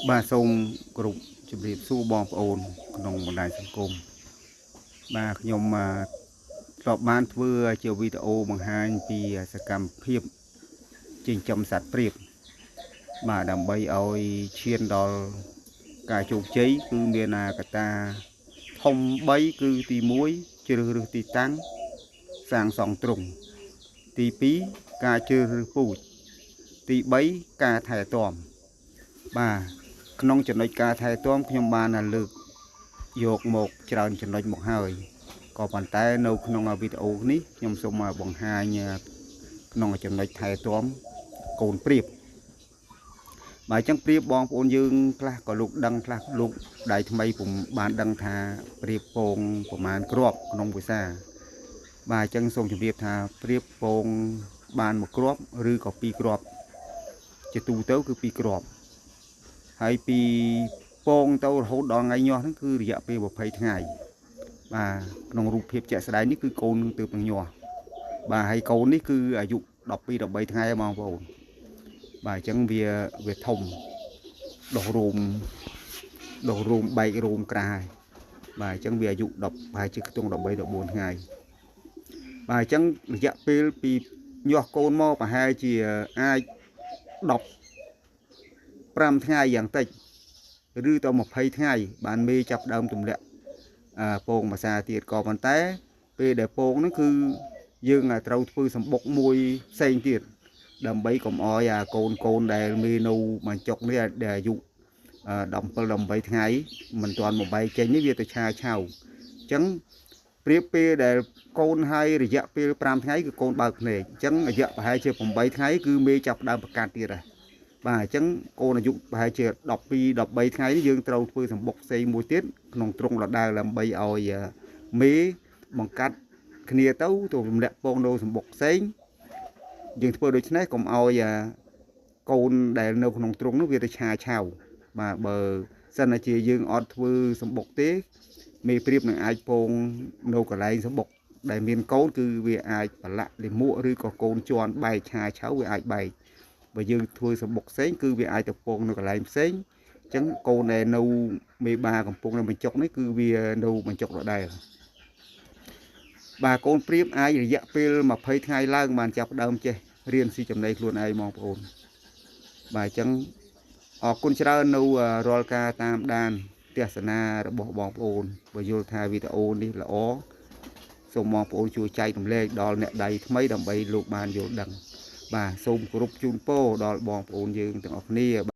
បាទសូមគោរពជម្រាបសួរបងប្អូនក្នុងបណ្ដាញសង្គមបាទខ្ញុំធ្លាប់បានធ្វើជាវីដេអូបង្ហាញពីសកម្មភាពចិញ្ចឹមសត្វព្រាបបាទដើម្បីឲ្យឈានដល់ការជោគជ័យគឺមានកត្តាធំ3គឺទី1ជ្រើសរើសទីតាំងសាងសង់ទ្រុងទី2ការជ្រើសរើសពូជទី3ការថែទាំបាទក្នុងចំណុចការថែទាំខ្ញុំបានលើកយកមកច្រើនចំណុចមកហើយក៏ប៉ុន្តែនៅក្នុងវីដេអូនេះខ្ញុំសូមបង្ហាញក្នុងចំណុចថែទាំកូនព្រាបបាទអញ្ចឹងព្រាបបងប្អូនយើងខ្លះក៏លោកដឹងខ្លះលោកដៃថ្មីពុំបានដឹងថាព្រាបពងប្រមាណគ្រាប់ក្នុងភាសាបាទអញ្ចឹងសូមជម្រាបថាព្រាបពងបាន1គ្រាប់ឬក៏2គ្រាប់ជាទូទៅគឺ2គ្រាប់ហើយពីពងទៅរហូតដល់ថ្ងៃញាស់ហ្នឹងគឺរយៈពេល20ថ្ងៃបាទក្នុងរូបភាពជាក់ស្ដែងនេះគឺកូនទើបនឹងញាស់បាទហើយកូននេះគឺអាយុ12 13ថ្ងៃបងប្អូនបាទអញ្ចឹងវាធំដុះរោមបែករោមក្រាស់ហើយបាទអញ្ចឹងវាអាយុ10ប្រហែលជាខ្ទង់13 14ថ្ងៃបាទអញ្ចឹងរយៈពេលពីញាស់កូនមកប្រហែលជាអាច15ថ្ងៃយ៉ាងតិចឬទៅ20ថ្ងៃបានមេចាប់ដើមទម្លាក់ពងភាសាទៀតក៏ប៉ុន្តែពេលដែលពងហ្នឹងគឺយើងត្រូវធ្វើសម្បុកមួយផ្សេងទៀតដើម្បីកុំអោយកូនដែលមេនៅបញ្ចុកនេះដែលអាយុ17 18ថ្ងៃមិនទាន់មកបែកចេញនេះវាទៅឆាឆៅអញ្ចឹងប្រៀបពេលដែលកូនហើយរយៈពេល5ថ្ងៃគឺកូនបើកភ្នែកអញ្ចឹងរយៈប្រហែលជា8ថ្ងៃគឺមេចាប់ដើមប្រកាសទៀតហើយបាទអញ្ចឹងកូនអាយុប្រហែលជា12 13ថ្ងៃនេះយើងត្រូវធ្វើសម្បុកផ្សេងមួយទៀតក្នុងទ្រុងដដែលដើម្បីឲ្យមេបង្កាត់គ្នាទៅរំលាក់ពងនៅសម្បុកផ្សេងយើងធ្វើដូច្នេះកុំឲ្យកូនដែលនៅក្នុងទ្រុងនោះវាទៅឆាឆៅបាទបើសិនជាយើងអត់ធ្វើសម្បុកទេមេព្រាបនឹងអាចពងនៅកន្លែងសម្បុកដែលមានកូនគឺវាអាចប្រឡាក់លាមកឬក៏កូនជន់បែកឆាឆៅវាអាចបែកបើយើងធ្វើសម្បុកផ្សេងគឺវាអាចទៅពងនៅកន្លែងផ្សេងអញ្ចឹងកូនដែលនៅមេបាកំពុងនៅបញ្ចុកនេះគឺវានៅបញ្ចុកដដែលបាទកូនព្រាបអាចរយៈពេល20ថ្ងៃឡើងបានចាប់ដើមចេះរៀនស៊ីចំណីខ្លួនឯងបងប្អូនបាទអញ្ចឹងអរគុណច្រើននៅរាល់ការតាមដានទស្សនារបស់បងប្អូនបើយល់ថាវីដេអូនេះល្អសូមបងប្អូនជួយចែករំលែកដល់អ្នកដៃថ្មីដើម្បីលោកបានយល់ដឹងបាទសូមគោរពជូនពរដល់បងប្អូនយើងទាំងអស់គ្នា